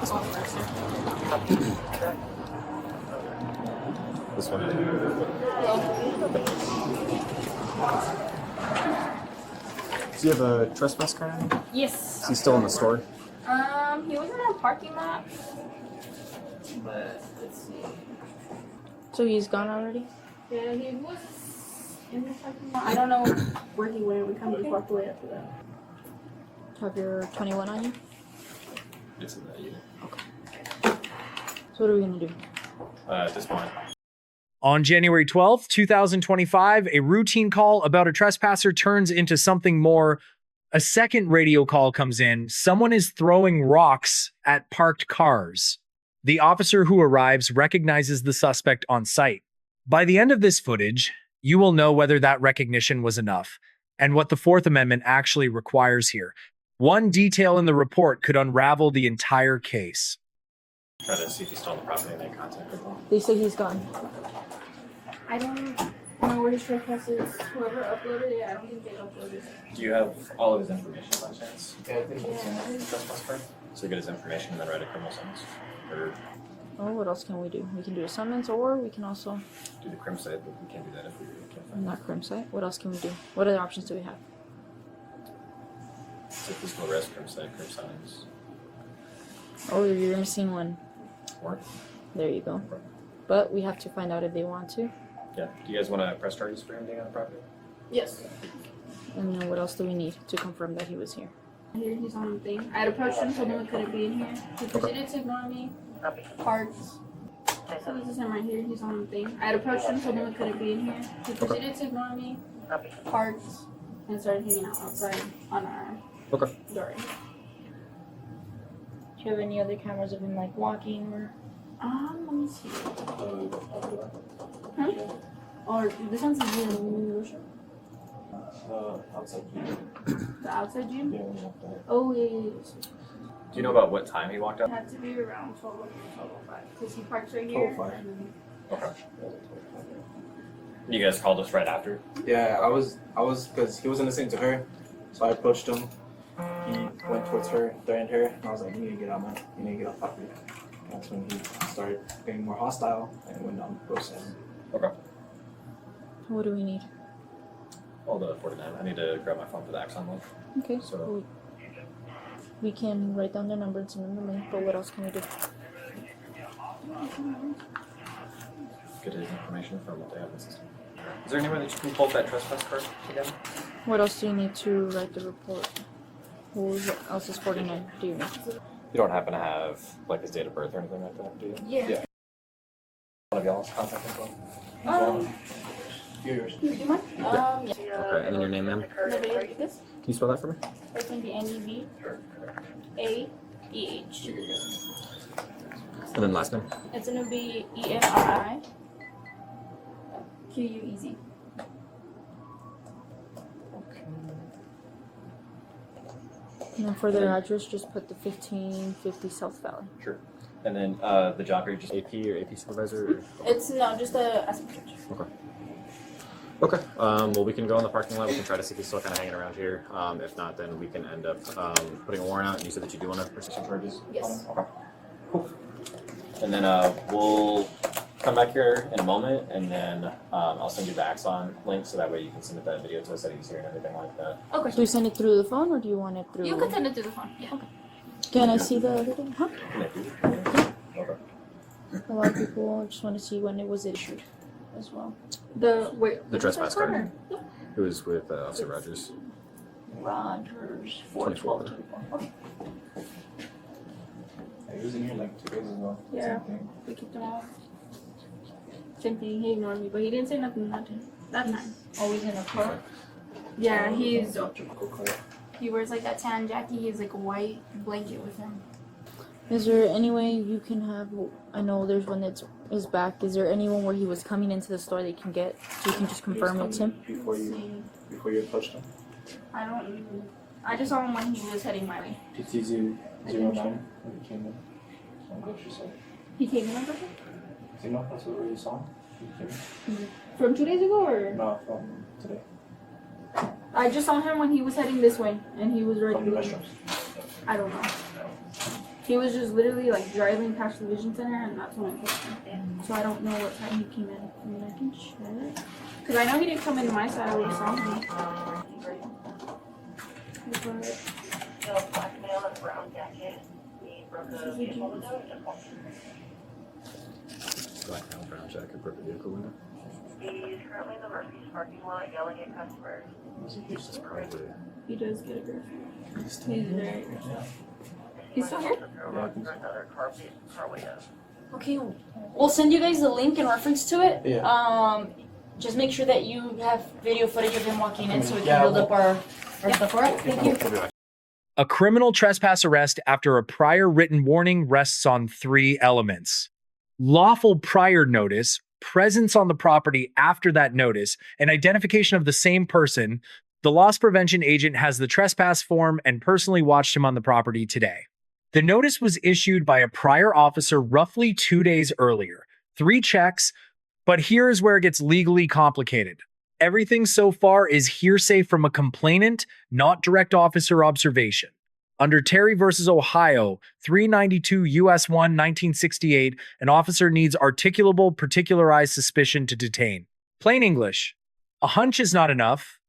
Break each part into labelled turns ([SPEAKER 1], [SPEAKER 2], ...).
[SPEAKER 1] This one. Do you have a trespass card?
[SPEAKER 2] Yes.
[SPEAKER 1] Is he still in the store?
[SPEAKER 2] He was in a parking lot. But let's see.
[SPEAKER 3] So he's gone already?
[SPEAKER 2] Yeah, he was in the parking lot. I don't know where he went. We kind of just walked away after that.
[SPEAKER 3] Have your 21 on you?
[SPEAKER 1] It's in that unit.
[SPEAKER 3] Okay. So what are we gonna do?
[SPEAKER 1] At this point.
[SPEAKER 4] On January 12th, 2025, a routine call about a trespasser turns into something more. A second radio call comes in. Someone is throwing rocks at parked cars. The officer who arrives recognizes the suspect on site. By the end of this footage, you will know whether that recognition was enough and what the Fourth Amendment actually requires here. One detail in the report could unravel the entire case.
[SPEAKER 1] Try to see if he's still on the property and make contact with him.
[SPEAKER 3] They say he's gone.
[SPEAKER 2] I don't know where his trespass is. Whoever uploaded it, I don't think they uploaded it.
[SPEAKER 1] Do you have all of his information by chance? Yeah, I think it's in his trespass card. So you get his information and then write a criminal sentence? Or
[SPEAKER 3] Oh, what else can we do? We can do a summons, or we can also
[SPEAKER 1] do the crim site, but we can't do that if we can't find
[SPEAKER 3] not crim site. What else can we do? What other options do we have?
[SPEAKER 1] So physical arrest, crim site, crim signs.
[SPEAKER 3] Oh, you're missing one.
[SPEAKER 1] Or
[SPEAKER 3] There you go. But we have to find out if they want to.
[SPEAKER 1] yeah. Do you guys want to press charges for anything on the property?
[SPEAKER 2] Yes.
[SPEAKER 3] And then what else do we need to confirm that he was here?
[SPEAKER 2] Here he's on the thing. I had approached him, told him he couldn't be in here. He proceeded to ignore me. Parts. So this is him right here. He's on the thing. I had approached him, told him he couldn't be in here. He proceeded to ignore me. Parts. And started hanging out outside on our
[SPEAKER 1] Okay.
[SPEAKER 2] door.
[SPEAKER 3] Do you have any other cameras of him like walking or?
[SPEAKER 2] Let me see. Or this one's in the ocean.
[SPEAKER 1] Outside.
[SPEAKER 2] The outside gym?
[SPEAKER 1] Yeah.
[SPEAKER 2] Oh, yeah.
[SPEAKER 1] Do you know about what time he walked
[SPEAKER 2] It
[SPEAKER 1] out?
[SPEAKER 2] had to be around 12:05 because he parks right here.
[SPEAKER 1] 12:05.
[SPEAKER 2] and-
[SPEAKER 1] Okay. You guys called us right after?
[SPEAKER 5] Yeah, I was because he wasn't listening to her, so I approached him. He went towards her, threatened her, and I was like, "You need to get out, man. You need to get off property." That's when he started getting more hostile and went down the process.
[SPEAKER 1] Okay.
[SPEAKER 3] What do we need?
[SPEAKER 1] All the 49. I need to grab my phone for the Axon one.
[SPEAKER 3] Okay,
[SPEAKER 1] So-
[SPEAKER 3] so we can write down their number and send them the link, but what else can we do?
[SPEAKER 1] Get his information from what they have in the system. Is there any way that you can pull up that trespass card again?
[SPEAKER 3] What else do you need to write the report? Who else is 49? Do you know?
[SPEAKER 1] You don't happen to have like his date of birth or anything like that, do you?
[SPEAKER 2] Yeah.
[SPEAKER 1] One of y'all's contact info?
[SPEAKER 5] Yours.
[SPEAKER 2] Do you mind? Yeah.
[SPEAKER 1] Okay, and then your name, ma'am?
[SPEAKER 2] This?
[SPEAKER 1] Can you spell that for me?
[SPEAKER 2] It's going to be NEVAEH.
[SPEAKER 1] And then last name?
[SPEAKER 2] It's going to be ENRIQUEZ.
[SPEAKER 3] And then for their address, just put the 1550 South Valley.
[SPEAKER 1] Sure. And then the job here, just AP or AP supervisor?
[SPEAKER 2] It's no, just a assistant.
[SPEAKER 1] Okay. Okay. Well, we can go in the parking lot. We can try to see if he's still kind of hanging around here. If not, then we can end up putting a warrant out. And you said that you do want to pursue some charges?
[SPEAKER 2] Yes.
[SPEAKER 1] Okay. Cool. And then we'll come back here in a moment, and then I'll send you the Axon link so that way you can submit that video to us that he's here and everything like that.
[SPEAKER 2] Okay.
[SPEAKER 3] Do you send it through the phone or do you want it through?
[SPEAKER 2] You can send it through the phone. Yeah. Okay.
[SPEAKER 3] Can I see the other thing? Huh?
[SPEAKER 1] Okay.
[SPEAKER 3] A lot of people just want to see when it was issued as well.
[SPEAKER 2] The
[SPEAKER 1] trespass card.
[SPEAKER 2] Yeah.
[SPEAKER 1] It was with Officer Rogers.
[SPEAKER 3] Rogers
[SPEAKER 1] 412.
[SPEAKER 2] Okay.
[SPEAKER 5] He was in here like 2 days ago.
[SPEAKER 2] Yeah.
[SPEAKER 5] Same thing.
[SPEAKER 2] We kicked him off. Same thing. He ignored me, but he didn't say nothing that time.
[SPEAKER 3] Always in a car.
[SPEAKER 2] Yeah, he's
[SPEAKER 5] Typical color.
[SPEAKER 2] he wears like that tan jacket. He has like a white blanket with him.
[SPEAKER 3] Is there any way you can have? I know there's one that's his back. Is there anyone where he was coming into the store they can get? So you can just confirm it's him.
[SPEAKER 5] Before you approached him.
[SPEAKER 2] I don't. I just saw him when he was heading my way.
[SPEAKER 5] PTZ 09 when he came in. On grocery side.
[SPEAKER 2] He came in on purpose?
[SPEAKER 5] Do you know that's where you saw him? He came in?
[SPEAKER 2] From 2 days ago, or?
[SPEAKER 5] No, from today.
[SPEAKER 2] I just saw him when he was heading this way, and he was
[SPEAKER 5] From the
[SPEAKER 2] ready.
[SPEAKER 5] restrooms.
[SPEAKER 2] I don't know. He was just literally like driving past the vision center, and that's when I pushed him. So I don't know what time he came in. I mean, I can check. Because I know he didn't come into my side, I would have saw him.
[SPEAKER 1] Background check and put the vehicle window.
[SPEAKER 6] He's currently in the Murphy's parking lot yelling at customers.
[SPEAKER 2] He does get aggressive. He's very aggressive. He's still here?
[SPEAKER 3] Okay, we'll send you guys the link in reference to it.
[SPEAKER 5] Yeah.
[SPEAKER 3] Just make sure that you have video footage of him walking in so we can build up our stuff. All right, thank you.
[SPEAKER 4] A criminal trespass arrest after a prior written warning rests on 3 elements: lawful prior notice, presence on the property after that notice, and identification of the same person. The loss prevention agent has the trespass form and personally watched him on the property today. The notice was issued by a prior officer roughly 2 days earlier. 3 checks, but here is where it gets legally complicated. Everything so far is hearsay from a complainant, not direct officer observation. Under Terry versus Ohio, 392 U.S. 1, 1968, an officer needs articulable, particularized suspicion to detain. Plain English, a hunch is not enough,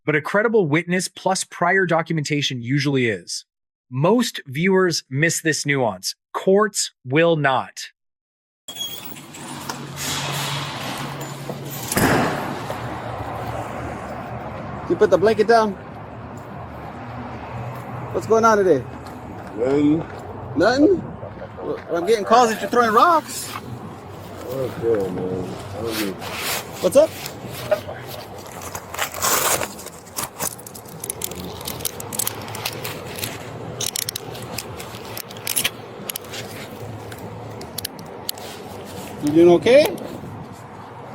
[SPEAKER 4] but a credible witness plus prior documentation usually is. Most viewers miss this nuance. Courts will not.
[SPEAKER 7] You put the blanket down? What's going on today?
[SPEAKER 8] Nothing.
[SPEAKER 7] Nothing? Well, I'm getting calls that you're throwing rocks.
[SPEAKER 8] Okay, man.
[SPEAKER 7] What's up? You doing okay?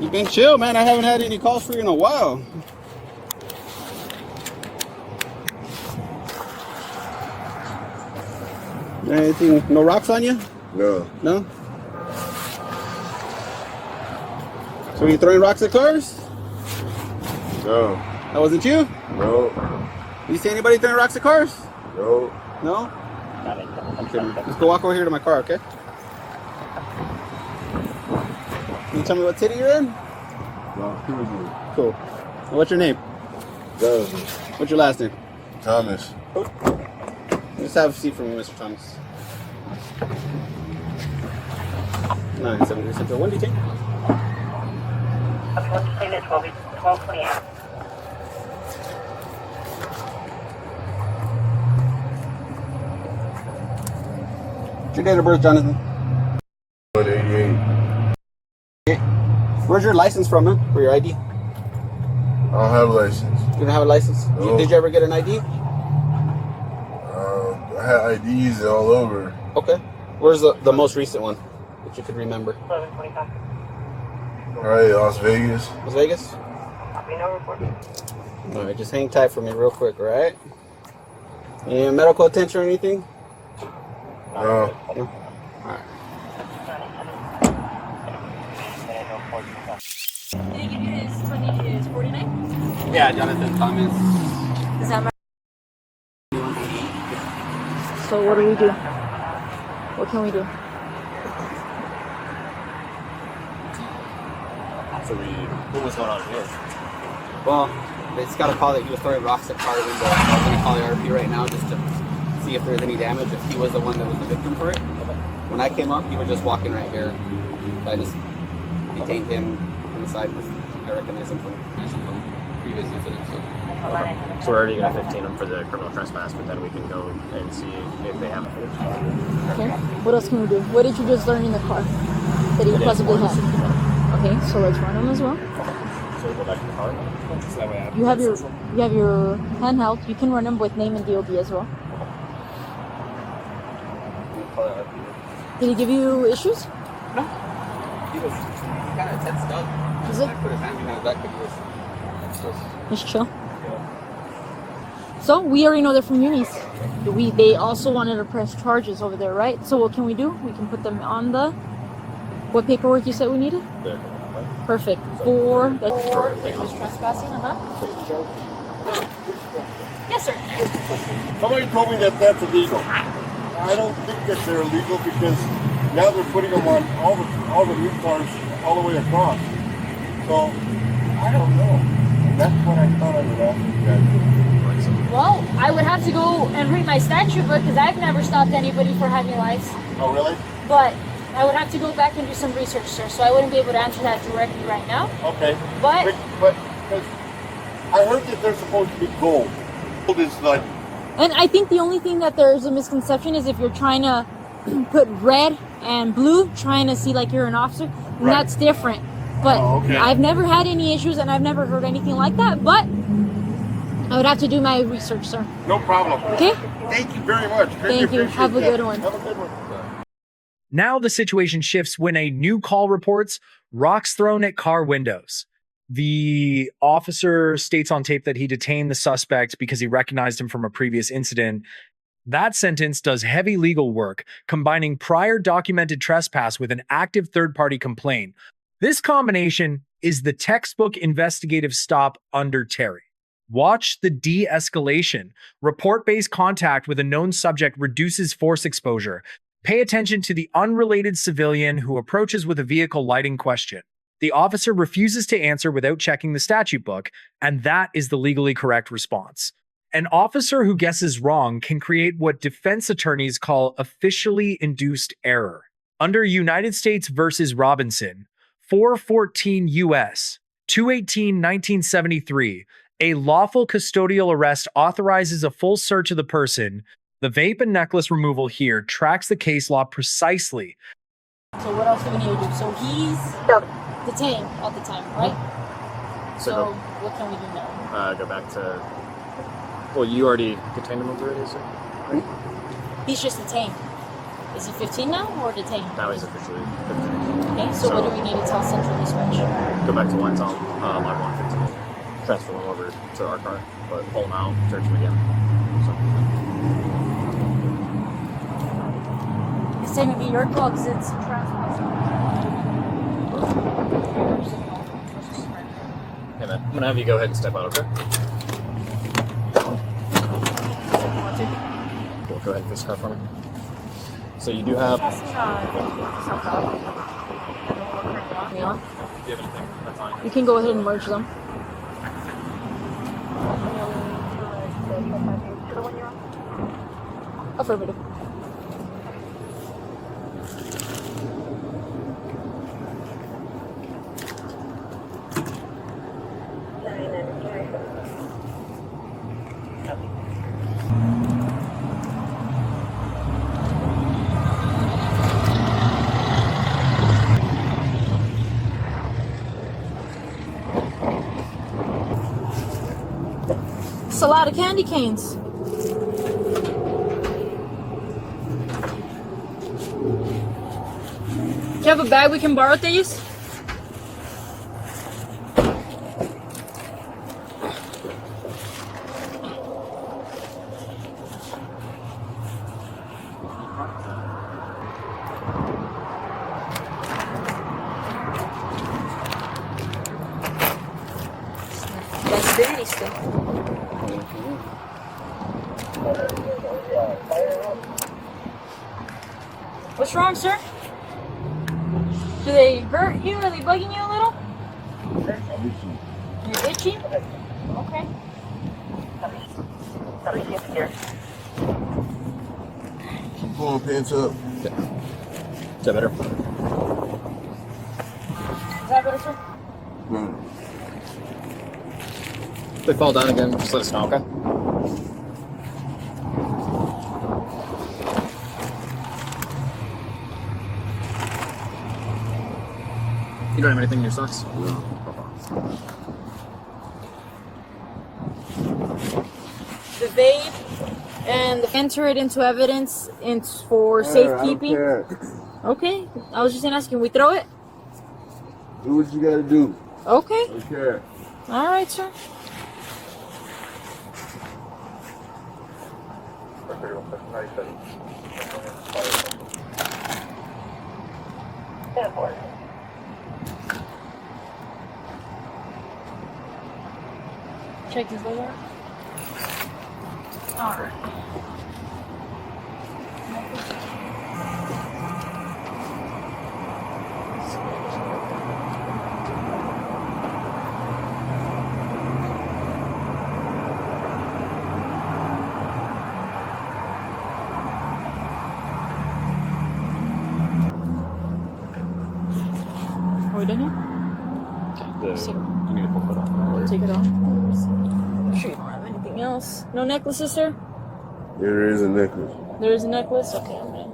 [SPEAKER 7] You've been chill, man. I haven't had any calls for you in a while. Anything? No rocks on you?
[SPEAKER 8] No.
[SPEAKER 7] No? So you throwing rocks at cars?
[SPEAKER 8] No.
[SPEAKER 7] That wasn't you?
[SPEAKER 8] No.
[SPEAKER 7] You see anybody throwing rocks at cars?
[SPEAKER 8] No.
[SPEAKER 7] No? Okay, let's go walk over here to my car, okay? Can you tell me what city you're in?
[SPEAKER 8] No.
[SPEAKER 7] Cool. And what's your name?
[SPEAKER 8] Jonathan.
[SPEAKER 7] What's your last name?
[SPEAKER 8] Thomas.
[SPEAKER 7] Just have a seat for me, Mr. Thomas. 973 Central. When do you take?
[SPEAKER 6] I'm going to say that 12:28.
[SPEAKER 7] What's your date of birth, Jonathan?
[SPEAKER 8] 188.
[SPEAKER 7] Where's your license from, man? For your ID? You
[SPEAKER 8] I don't have a license.
[SPEAKER 7] don't have a license?
[SPEAKER 8] No.
[SPEAKER 7] Did you ever get an ID?
[SPEAKER 8] I had IDs all over.
[SPEAKER 7] Okay. Where's the most recent one that you could remember?
[SPEAKER 6] 11:25.
[SPEAKER 8] Alright, Las Vegas.
[SPEAKER 7] Las Vegas?
[SPEAKER 6] Copy, no report.
[SPEAKER 7] Alright, just hang tight for me real quick, alright? Any medical attention or anything?
[SPEAKER 8] No.
[SPEAKER 7] Alright.
[SPEAKER 3] Did he give you his 49?
[SPEAKER 7] Yeah, Jonathan Thomas.
[SPEAKER 3] Is that my... So what do we do? What can we do?
[SPEAKER 1] So what was going on here?
[SPEAKER 7] Well, they just got a call that he was throwing rocks at car window. I was going to call the RP right now just to see if there's any damage, if he was the one that was the victim for it. When I came up, he was just walking right here. I just detained him on the side because I recognize him from previous incidents.
[SPEAKER 1] So we're already going to 15 them for the criminal trespass, but then we can go and see if they have it.
[SPEAKER 3] Okay. What else can we do? What did you just learn in the car that he possibly had? Okay, so let's run them as well.
[SPEAKER 1] So we go back to the car. So that way I
[SPEAKER 3] You have your handheld. You can run them with name and DOB as well. Did he give you issues?
[SPEAKER 7] No. He was kind of tensed up.
[SPEAKER 3] Is it?
[SPEAKER 7] I put his hand behind his back, but he was
[SPEAKER 3] Just chill. So we already know they're from unis. They also wanted to press charges over there, right? So what can we do? We can put them on the what paperwork you said we needed?
[SPEAKER 1] there.
[SPEAKER 3] Perfect. For trespassing,
[SPEAKER 9] Somebody told me that that's illegal. I don't think that they're illegal because now they're putting them on all the new cars all the way across. So I don't know. And that's what I thought I would ask you guys.
[SPEAKER 3] Well, I would have to go and read my statute book because I've never stopped anybody for having lights.
[SPEAKER 9] Oh, really?
[SPEAKER 3] But I would have to go back and do some research, sir. So I wouldn't be able to answer that directly right now.
[SPEAKER 9] Okay.
[SPEAKER 3] But
[SPEAKER 9] because I heard that they're supposed to be gold. Gold is like.
[SPEAKER 3] and I think the only thing that there's a misconception is if you're trying to put red and blue, trying to see like you're an officer, and
[SPEAKER 9] Right.
[SPEAKER 3] that's different. But
[SPEAKER 9] okay.
[SPEAKER 3] I've never had any issues and I've never heard anything like that. But I would have to do my research, sir.
[SPEAKER 9] No problem.
[SPEAKER 3] Okay?
[SPEAKER 9] Thank you very much.
[SPEAKER 3] Thank you. Have a good one.
[SPEAKER 9] Have a good one.
[SPEAKER 4] Now the situation shifts when a new call reports rocks thrown at car windows. The officer states on tape that he detained the suspect because he recognized him from a previous incident. That sentence does heavy legal work, combining prior documented trespass with an active third-party complaint. This combination is the textbook investigative stop under Terry. Watch the de-escalation. Report-based contact with a known subject reduces force exposure. Pay attention to the unrelated civilian who approaches with a vehicle lighting question. The officer refuses to answer without checking the statute book, and that is the legally correct response. An officer who guesses wrong can create what defense attorneys call officially induced error. Under United States versus Robinson, 414 U.S. 218 1973, a lawful custodial arrest authorizes a full search of the person. The vape and necklace removal here tracks the case law precisely.
[SPEAKER 3] So what else do we need to do? So he's detained all the time, right? So what can we do now?
[SPEAKER 1] Go back to. Well, you already detained him already, sir?
[SPEAKER 3] He's just detained. Is he 15 now or detained?
[SPEAKER 1] Now he's officially 15.
[SPEAKER 3] Okay, so what do we need to tell Central Dispatch?
[SPEAKER 1] Go back to lines on line 115. Transfer him over to our car, but pull him out, search him again.
[SPEAKER 3] It's going to be your call because it's trespassing.
[SPEAKER 1] Hey man, I'm gonna have you go ahead and step out, okay? Cool, go ahead and fix the car for me. So you do have.
[SPEAKER 3] Yeah.
[SPEAKER 1] Do you have anything? That's fine.
[SPEAKER 3] You can go ahead and merge them. Affirmative. It's a lot of candy canes. Do you have a bag we can borrow, Thais? That's dirty stuff. What's wrong, sir? Do they hurt you? Are they bugging you a little? You're itchy? Okay.
[SPEAKER 8] Keep pulling pants up.
[SPEAKER 1] Is that better?
[SPEAKER 3] Is that better, sir?
[SPEAKER 8] Right.
[SPEAKER 1] If they fall down again, just let us know, okay? You don't have anything in your socks?
[SPEAKER 8] No.
[SPEAKER 3] The vape and enter it into evidence for safekeeping. Okay. I was just gonna ask, can we throw it?
[SPEAKER 8] Do what you gotta do.
[SPEAKER 3] Okay.
[SPEAKER 8] Okay.
[SPEAKER 3] All right, sir. Check his logo. All right. we done here?
[SPEAKER 1] You need to pull it off.
[SPEAKER 3] Take it off. I'm sure you don't have anything else. No necklaces, sir?
[SPEAKER 8] There is a necklace.
[SPEAKER 3] There is a necklace? Okay, I'm gonna...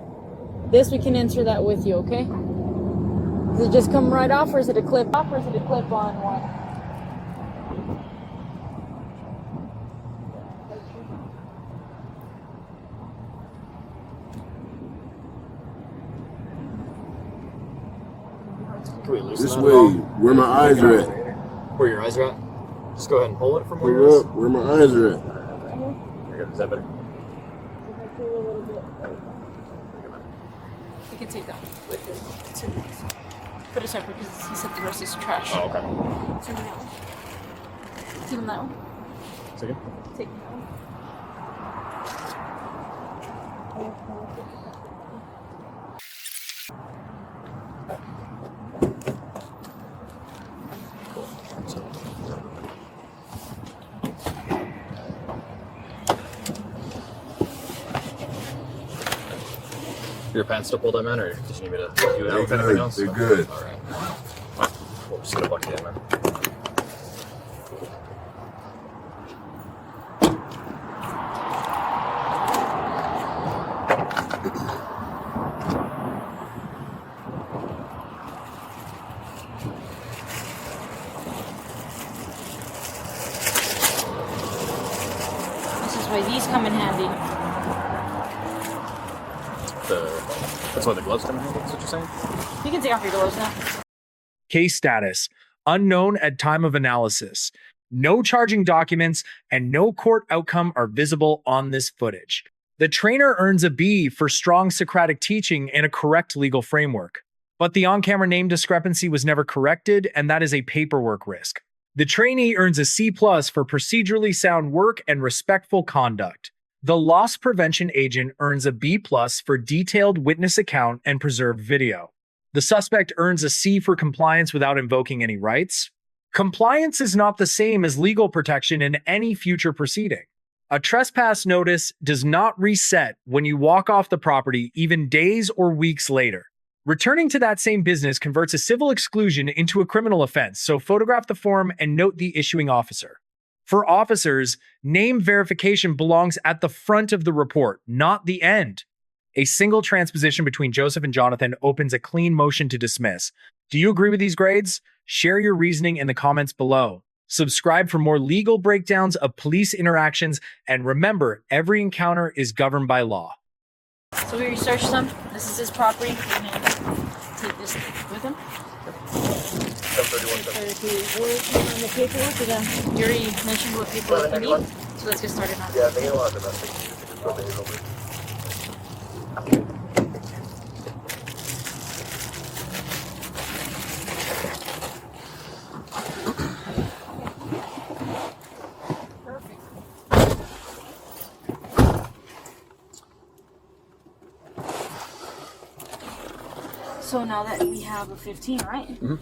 [SPEAKER 3] This, we can enter that with you, okay? Does it just come right off, or is it a clip off, or is it a clip on one?
[SPEAKER 1] Can we loosen
[SPEAKER 8] This
[SPEAKER 1] that
[SPEAKER 8] way,
[SPEAKER 1] at all?
[SPEAKER 8] where my eyes are at.
[SPEAKER 1] Where your eyes are at? Just go ahead and hold it from where
[SPEAKER 8] Pull
[SPEAKER 1] it is.
[SPEAKER 8] up where my eyes are at.
[SPEAKER 1] There you go. Is that better?
[SPEAKER 3] You can take that with you. Put it separate because he said the rest is trash.
[SPEAKER 1] Oh, okay.
[SPEAKER 3] Take him that one. Take him that one.
[SPEAKER 1] Second.
[SPEAKER 3] Take him that one.
[SPEAKER 1] Your pants still pulled up, man, or did you need me to do that with anything else?
[SPEAKER 8] They're good.
[SPEAKER 1] All right. We'll just get a bucket in, man.
[SPEAKER 3] This is why these come in handy.
[SPEAKER 1] That's why the gloves come in handy, is what you're saying?
[SPEAKER 3] You can take off your gloves now.
[SPEAKER 4] Case status: unknown at time of analysis. No charging documents and no court outcome are visible on this footage. The trainer earns a B for strong Socratic teaching and a correct legal framework. But the on-camera name discrepancy was never corrected, and that is a paperwork risk. The trainee earns a C+ for procedurally sound work and respectful conduct. The loss prevention agent earns a B+ for detailed witness account and preserved video. The suspect earns a C for compliance without invoking any rights. Compliance is not the same as legal protection in any future proceeding. A trespass notice does not reset when you walk off the property even days or weeks later. Returning to that same business converts a civil exclusion into a criminal offense, so photograph the form and note the issuing officer. For officers, name verification belongs at the front of the report, not the end. A single transposition between Joseph and Jonathan opens a clean motion to dismiss. Do you agree with these grades? Share your reasoning in the comments below. Subscribe for more legal breakdowns of police interactions, and remember, every encounter is governed by law.
[SPEAKER 3] So we researched them. This is his property. We're gonna take this with him. On the paperwork, you already mentioned what paperwork you need. So let's get started now.
[SPEAKER 1] Yeah, they get a lot of domestic. You can just go over.
[SPEAKER 3] So now that we have a 15, right?
[SPEAKER 1] Mm-hmm.